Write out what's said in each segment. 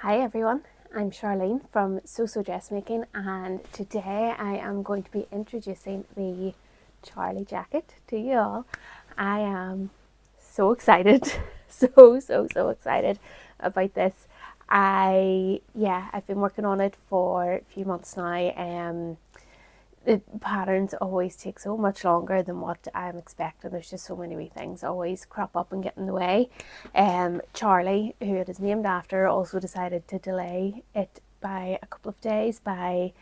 Hi everyone, I'm Charlene from So Dressmaking, and today I am going to be introducing the Charlie jacket to you all. I am so excited, so excited about this. I've been working on it for a few months now. The patterns always take so much longer than what I'm expecting. There's just so many wee things always crop up and get in the way. Charlie, who it is named after, also decided to delay it by a couple of days by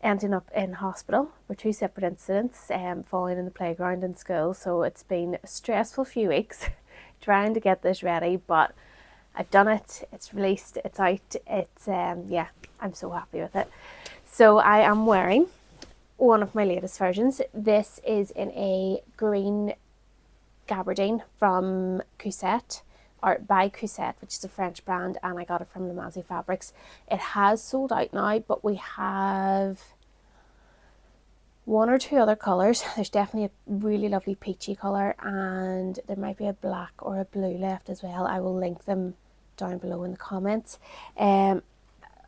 ending up in hospital for two separate incidents, falling in the playground in school. So it's been a stressful few weeks trying to get this ready, but I've done it, it's released, it's out, I'm so happy with it. So I am wearing one of my latest versions. This is in a green gabardine from Cousette, or by Cousette, which is a French brand, and I got it from Lamazi Fabrics. It has sold out now, but we have one or two other colours. There's definitely a really lovely peachy colour, and there might be a black or a blue left as well. I will link them down below in the comments.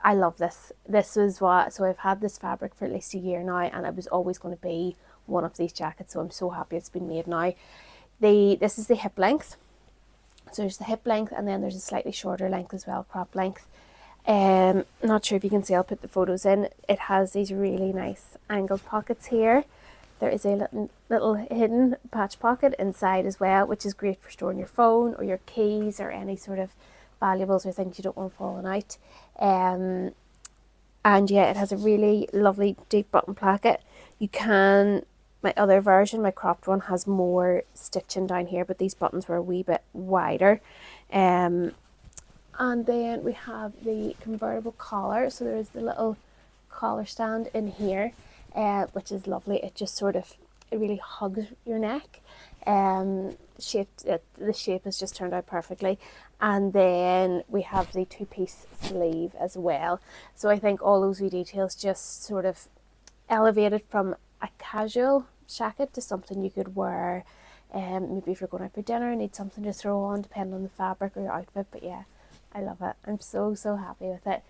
I love this. So I've had this fabric for at least a year now, and it was always going to be one of these jackets, so I'm so happy it's been made now. This is the hip length. So there's the hip length, and then there's a slightly shorter length as well, crop length. Not sure if you can see, I'll put the photos in. It has these really nice angled pockets here. There is a little hidden patch pocket inside as well, which is great for storing your phone or your keys or any sort of valuables or things you don't want falling out. And yeah, it has a really lovely deep button placket. My other version, my cropped one, has more stitching down here, but these buttons were a wee bit wider. And then we have the convertible collar. So there is the little collar stand in here, which is lovely. It just it really hugs your neck. The shape has just turned out perfectly. And then we have the two-piece sleeve as well. So I think all those wee details just sort of elevated from a casual jacket to something you could wear maybe if you're going out for dinner and need something to throw on, depending on the fabric or your outfit. But yeah, I love it. I'm so happy with it.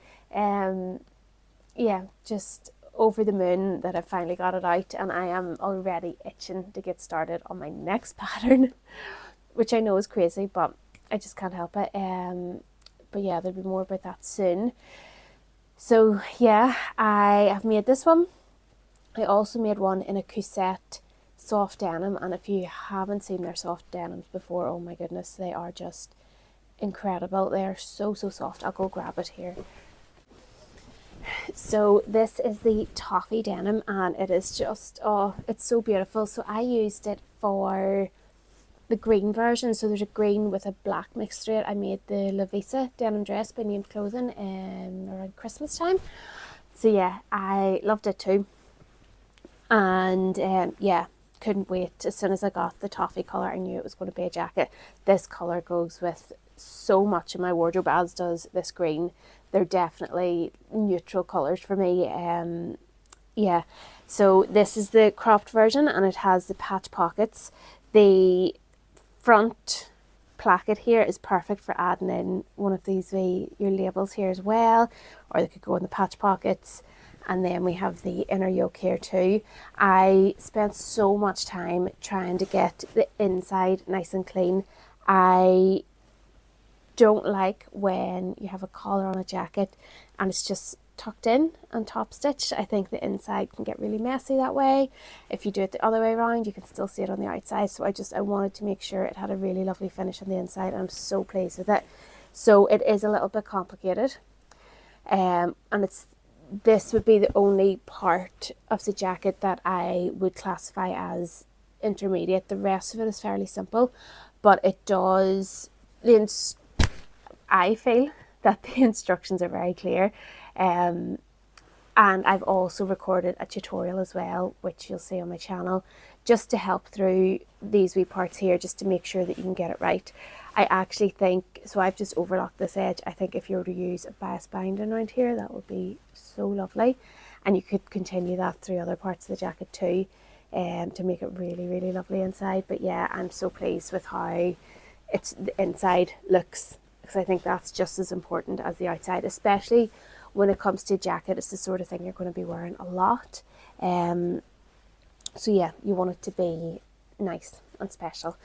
Just over the moon that I finally got it out, and I am already itching to get started on my next pattern, which I know is crazy, but I just can't help it. But yeah, there'll be more about that soon. So yeah, I have made this one. I also made one in a Cousette soft denim, and if you haven't seen their soft denims before, oh my goodness, they are just incredible. They are so soft. I'll go grab it here. So this is the Toffee denim, and it is just, it's so beautiful. So I used it for the green version. So there's a green with a black mixed through it. I made the Lavisa denim dress by Named Clothing around Christmas time. So yeah, I loved it too. And couldn't wait. As soon as I got the Toffee colour, I knew it was going to be a jacket. This colour goes with so much in my wardrobe, as does this green. They're definitely neutral colours for me. So this is the cropped version, and it has the patch pockets. The front placket here is perfect for adding in one of these your labels here as well, or they could go in the patch pockets. And then we have the inner yoke here too. I spent so much time trying to get the inside nice and clean. I don't like when you have a collar on a jacket and it's just tucked in and top stitched. I think the inside can get really messy that way. If you do it the other way around, you can still see it on the outside. So I wanted to make sure it had a really lovely finish on the inside, and I'm so pleased with it. So it is a little bit complicated, and this would be the only part of the jacket that I would classify as intermediate. The rest of it is fairly simple, but it does, I feel that the instructions are very clear. And I've also recorded a tutorial as well, which you'll see on my channel, just to help through these wee parts here, just to make sure that you can get it right. I actually think, so I've just overlocked this edge. I think if you were to use a bias binding around here, that would be so lovely. And you could continue that through other parts of the jacket too, to make it really lovely inside. But yeah, I'm so pleased with how the inside looks because I think that's just as important as the outside, especially when it comes to a jacket. It's the sort of thing you're going to be wearing a lot. So yeah, you want it to be nice and special.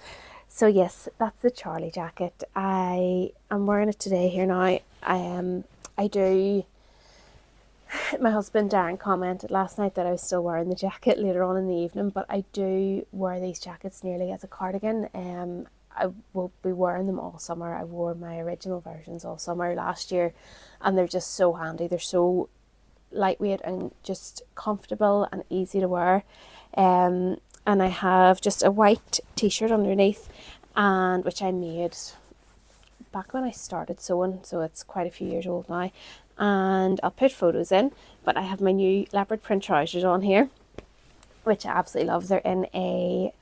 So yes, that's the Charlie jacket. I am wearing it today here now. I do. My husband Darren commented last night that I was still wearing the jacket later on in the evening, but I do wear these jackets nearly as a cardigan. I will be wearing them all summer. I wore my original versions all summer last year, and they're just so handy. They're so lightweight and just comfortable and easy to wear. And I have just a white t-shirt underneath, and which I made back when I started sewing, so it's quite a few years old now. And I'll put photos in, but I have my new leopard print trousers on here, which I absolutely love. They're in a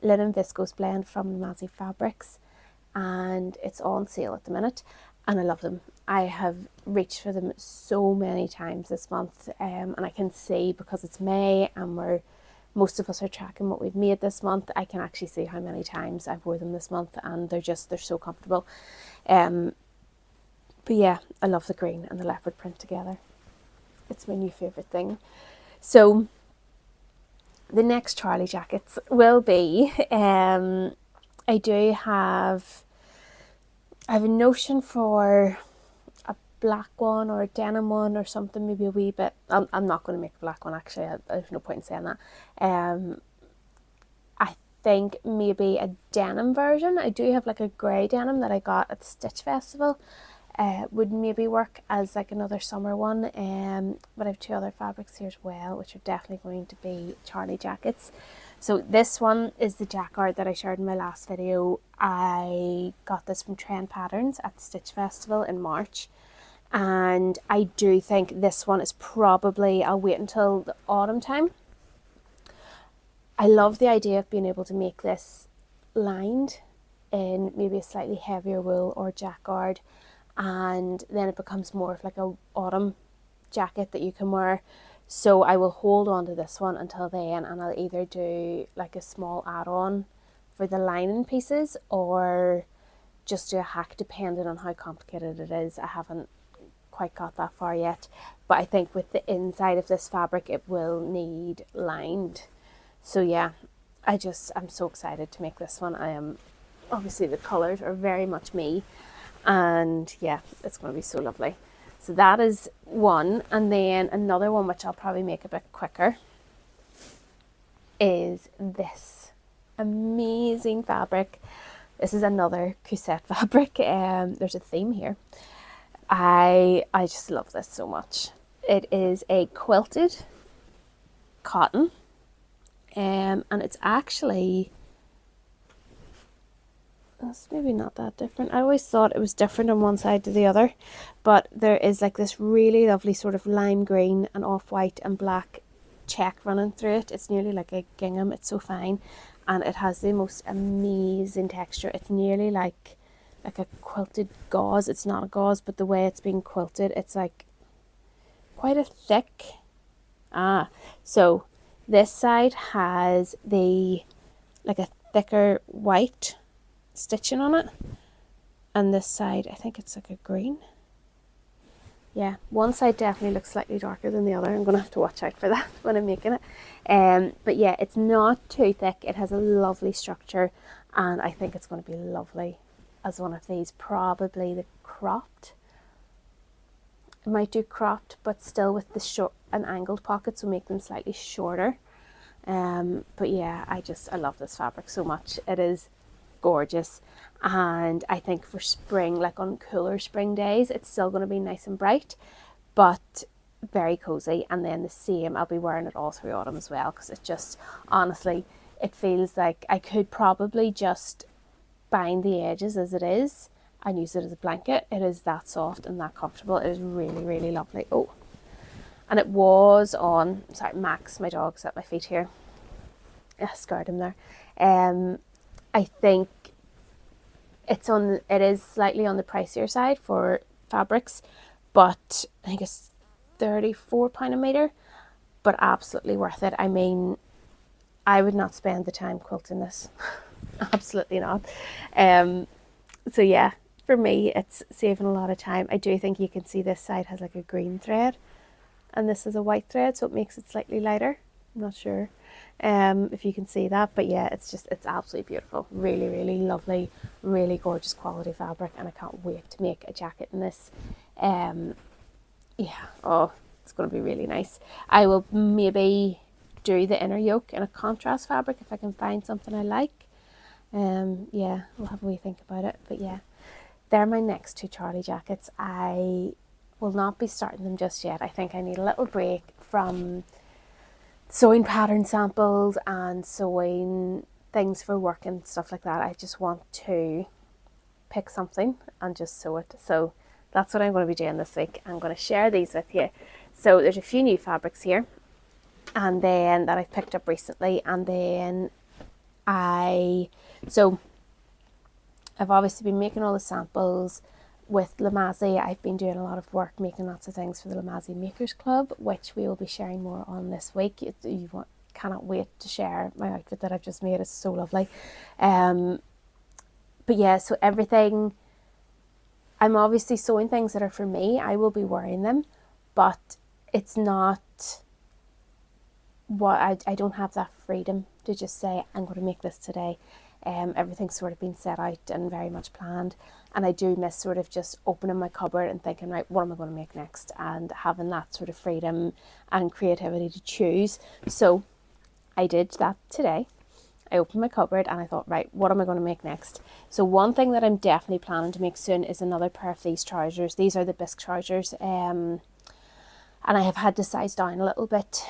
linen viscose blend from Lamazi Fabrics, and it's on sale at the minute, and I love them. I have reached for them so many times this month, and I can see, because it's May and most of us are tracking what we've made this month, I can actually see how many times I've worn them this month, and they're so comfortable. But yeah, I love the green and the leopard print together. It's my new favourite thing. So the next Charlie jackets will be, I have a notion for a black one or a denim one or something, maybe a wee bit. I'm not going to make a black one, actually. There's no point in saying that. I think maybe a denim version. I do have like a grey denim that I got at the Stitch Festival. Would maybe work as like another summer one, but I have two other fabrics here as well, which are definitely going to be Charlie jackets. So this one is the Jacquard that I shared in my last video. I got this from Trend Patterns at the Stitch Festival in March, and I do think this one is probably, I'll wait until the autumn time. I love the idea of being able to make this lined in maybe a slightly heavier wool or Jacquard, and then it becomes more of like a autumn jacket that you can wear. So I will hold on to this one until then, and I'll either do like a small add-on for the lining pieces or just do a hack, depending on how complicated it is. I haven't quite got that far yet, but I think with the inside of this fabric it will need lined. So yeah, I'm so excited to make this one. Obviously the colours are very much me, and yeah, it's going to be so lovely. So that is one, and then another one which I'll probably make a bit quicker is this amazing fabric. This is another Cousette fabric. There's a theme here. I just love this so much. It is a quilted cotton, and it's actually, it's maybe not that different. I always thought it was different on one side to the other, but there is like this really lovely sort of lime green and off-white and black check running through it. It's nearly like a gingham. It's so fine, and it has the most amazing texture. It's nearly like a quilted gauze. It's not a gauze, but the way it's being quilted, it's like quite a thick. So this side has the like a thicker white stitching on it, and this side I think it's like a green. Yeah, one side definitely looks slightly darker than the other. I'm gonna have to watch out for that when I'm making it. But yeah, it's not too thick. It has a lovely structure, and I think it's going to be lovely as one of these. Probably the cropped. I might do cropped, but still with the short and angled pockets, will make them slightly shorter. But yeah, I love this fabric so much. It is gorgeous, and I think for spring, like on cooler spring days, it's still going to be nice and bright, but very cozy. And then the same, I'll be wearing it all through autumn as well, because it just, honestly, it feels like I could probably just bind the edges as it is and use it as a blanket. It is that soft and that comfortable. It is really, really lovely. Oh, and it was on, sorry, Max, my dog's at my feet here. I scared him there. I think it is slightly on the pricier side for fabrics, but I think it's £34 a metre, but absolutely worth it. I mean, I would not spend the time quilting this. Absolutely not. So yeah, for me, it's saving a lot of time. I do think you can see this side has like a green thread and this is a white thread, so it makes it slightly lighter. I'm not sure if you can see that, but yeah, it's absolutely beautiful. Really, really lovely, really gorgeous quality fabric, and I can't wait to make a jacket in this. Yeah, oh, it's going to be really nice. I will maybe do the inner yoke in a contrast fabric if I can find something I like. Yeah, we'll have a wee think about it, but yeah, they're my next two Charlie jackets. I will not be starting them just yet. I think I need a little break from sewing pattern samples and sewing things for work and stuff like that. I just want to pick something and just sew it. So that's what I'm going to be doing this week. I'm going to share these with you. So there's a few new fabrics here, and then that I've picked up recently, and then I've obviously been making all the samples with Lamazi. I've been doing a lot of work making lots of things for the Lamazi Makers Club, which we will be sharing more on this week. Cannot wait to share my outfit that I've just made. It's so lovely. But yeah, so everything, I'm obviously sewing things that are for me. I will be wearing them, but it's not what I don't have that freedom to just say I'm going to make this today. Everything's sort of been set out and very much planned, and I do miss sort of just opening my cupboard and thinking, right, what am I going to make next, and having that sort of freedom and creativity to choose. So I did that today. I opened my cupboard and I thought, right, what am I going to make next? So one thing that I'm definitely planning to make soon is another pair of these trousers. These are the Bisque Trousers, and I have had to size down a little bit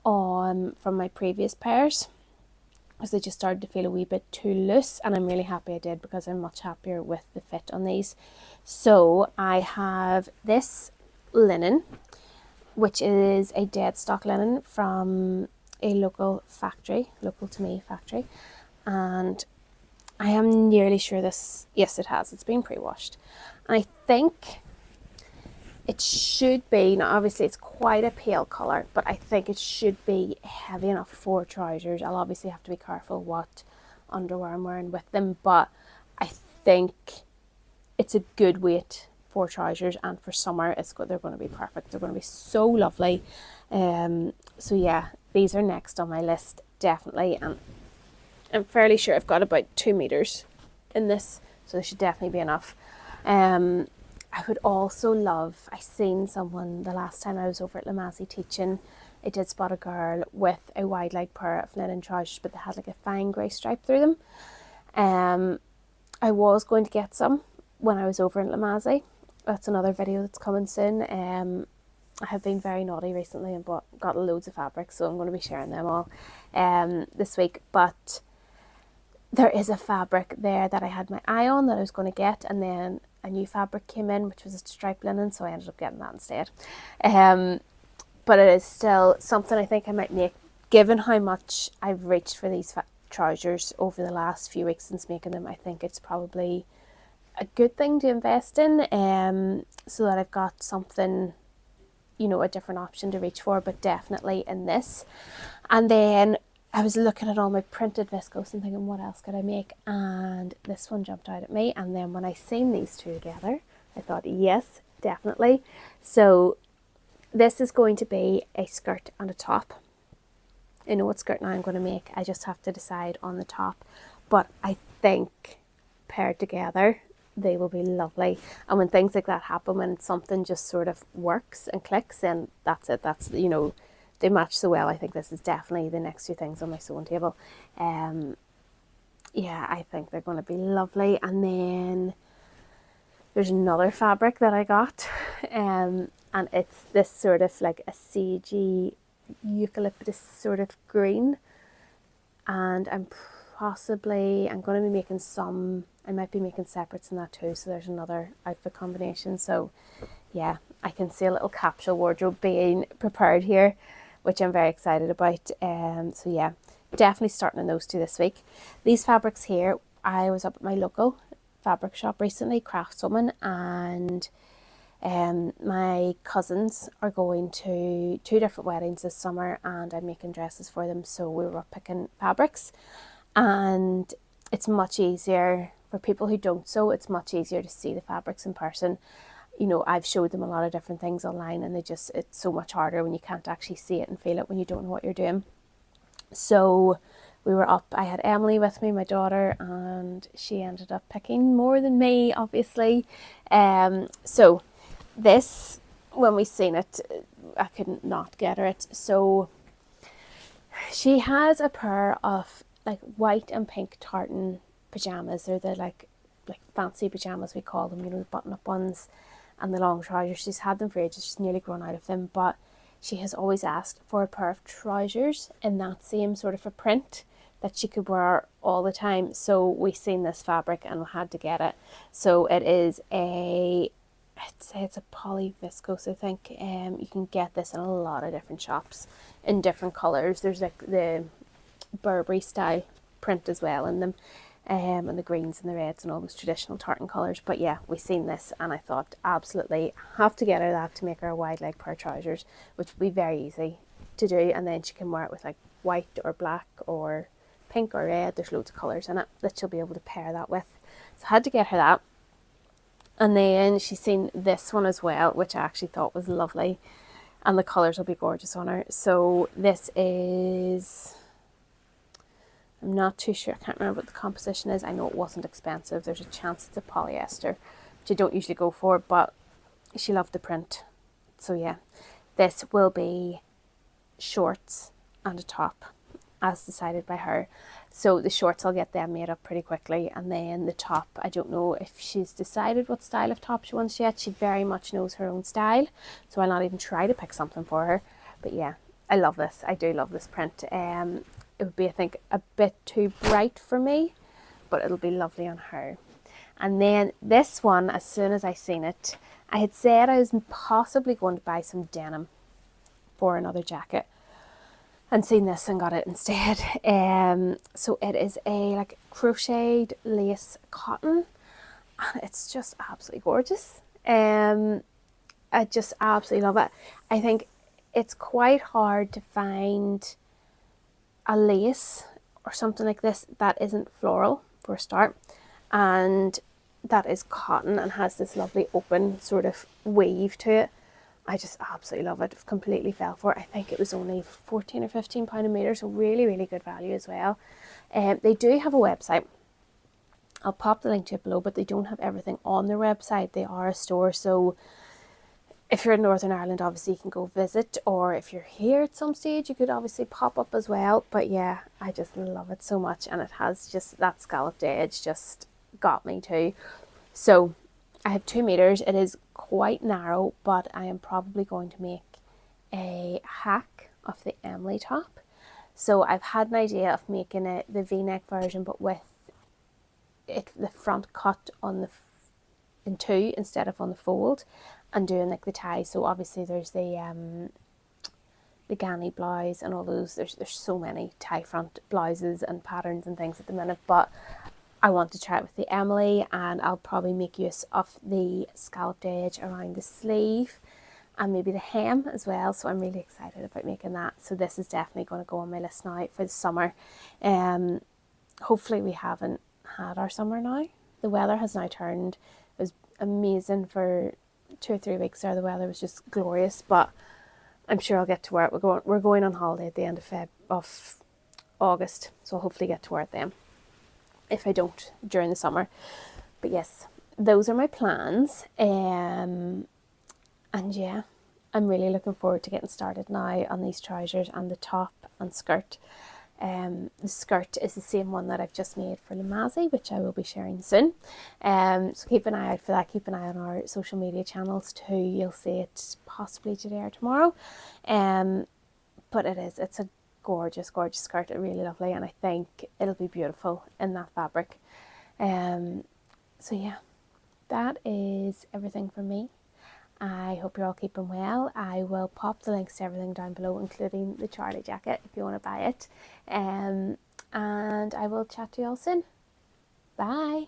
from my previous pairs, because they just started to feel a wee bit too loose, and I'm really happy I did, because I'm much happier with the fit on these. So I have this linen, which is a Deadstock linen from a local to me factory, and I am nearly sure this, yes it has, it's been pre-washed, and I think it should be, now obviously it's quite a pale colour, but I think it should be heavy enough for trousers. I'll obviously have to be careful what underwear I'm wearing with them, but I think it's a good weight for trousers, and for summer they're going to be perfect. They're going to be so lovely. So yeah, these are next on my list, definitely, and I'm fairly sure I've got about 2 meters in this, so there should definitely be enough. I would also love, I seen someone the last time I was over at Lamazi teaching, I did spot a girl with a wide leg pair of linen trousers, but they had like a fine grey stripe through them. I was going to get some when I was over in Lamazi. That's another video that's coming soon. I have been very naughty recently and got loads of fabrics, so I'm going to be sharing them all this week. But there is a fabric there that I had my eye on that I was going to get, and then a new fabric came in, which was a striped linen, so I ended up getting that instead. But it is still something I think I might make, given how much I've reached for these trousers over the last few weeks since making them. I think it's probably a good thing to invest in, so that I've got something, a different option to reach for, but definitely in this. And then I was looking at all my printed viscose and thinking, what else could I make? And this one jumped out at me. And then when I seen these two together, I thought, yes, definitely. So this is going to be a skirt and a top. I know what skirt now I'm going to make. I just have to decide on the top. But I think paired together, they will be lovely. And when things like that happen, when something just sort of works and clicks, then that's it. That's, they match so well. I think this is definitely the next few things on my sewing table. Yeah, I think they're going to be lovely. And then there's another fabric that I got, and it's this sort of like a sagey eucalyptus sort of green, and I'm going to be making I might be making separates in that too, so there's another outfit combination. So yeah, I can see a little capsule wardrobe being prepared here, which I'm very excited about. So yeah, definitely starting on those two this week. These fabrics here, I was up at my local fabric shop recently, Craftswoman, and my cousins are going to 2 different weddings this summer, and I'm making dresses for them, so we were up picking fabrics, and it's much easier for people who don't sew, it's much easier to see the fabrics in person. You know, I've showed them a lot of different things online, and it's so much harder when you can't actually see it and feel it when you don't know what you're doing. So we were up, I had Emily with me, my daughter, and she ended up picking more than me, obviously. So this, when we seen it, I couldn't not get her it. So she has a pair of like white and pink tartan pajamas. They're the like fancy pajamas, we call them, you know, the button up ones and the long trousers. She's had them for ages, she's nearly grown out of them, but she has always asked for a pair of trousers in that same sort of a print that she could wear all the time. So we seen this fabric and we had to get it. So it is I'd say it's a poly viscose, I think. You can get this in a lot of different shops in different colours. There's like the Burberry style print as well in them, and the greens and the reds and all those traditional tartan colours. But yeah, we seen this and I thought absolutely have to get her that to make her a wide leg pair of trousers, which would be very easy to do, and then she can wear it with like white or black or pink or red. There's loads of colours in it that she'll be able to pair that with. So I had to get her that. And then she's seen this one as well, which I actually thought was lovely, and the colours will be gorgeous on her. So this is, I'm not too sure, I can't remember what the composition is. I know it wasn't expensive. There's a chance it's a polyester, which I don't usually go for, but she loved the print. So yeah, this will be shorts and a top as decided by her. So the shorts, I'll get them made up pretty quickly, and then the top, I don't know if she's decided what style of top she wants yet. She very much knows her own style, so I'll not even try to pick something for her. But yeah, I love this. I do love this print. It would be, I think, a bit too bright for me, but it'll be lovely on her. And then this one, as soon as I seen it, I had said I was possibly going to buy some denim for another jacket, and seen this and got it instead. So it is a like crocheted lace cotton, and it's just absolutely gorgeous. I just absolutely love it. I think it's quite hard to find a lace or something like this that isn't floral for a start, and that is cotton and has this lovely open sort of weave to it. I just absolutely love it. Completely fell for it. I think it was only £14 or £15 a metre, so really, really good value as well. They do have a website. I'll pop the link to it below, but they don't have everything on their website. They are a store, so if you're in Northern Ireland, obviously you can go visit, or if you're here at some stage, you could obviously pop up as well. But yeah, I just love it so much, and it has just that scalloped edge just got me too. So I have 2 meters. It is quite narrow, but I am probably going to make a hack of the Emily top. So I've had an idea of making it the V-neck version, but with it the front cut on the in two instead of on the fold, and doing like the tie. So obviously there's the Ghani blouse and all those. There's so many tie front blouses and patterns and things at the minute, but I want to try it with the Emily, and I'll probably make use of the scalloped edge around the sleeve and maybe the hem as well. So I'm really excited about making that. So this is definitely going to go on my list now for the summer. Hopefully we haven't had our summer now. The weather has now turned. It was amazing for 2 or 3 weeks there. The weather was just glorious, but I'm sure I'll get to wear it. We're going on holiday at the end of August, so I'll hopefully get to wear it then, if I don't during the summer. But yes, those are my plans. And yeah, I'm really looking forward to getting started now on these trousers and the top and skirt. The skirt is the same one that I've just made for Lamazi, which I will be sharing soon. So keep an eye out for that. Keep an eye on our social media channels too. You'll see it possibly today or tomorrow. But it's a gorgeous skirt. It's really lovely, and I think it'll be beautiful in that fabric. So yeah, that is everything from me. I hope you're all keeping well. I will pop the links to everything down below, including the Charlie jacket if you want to buy it. And I will chat to you all soon. Bye.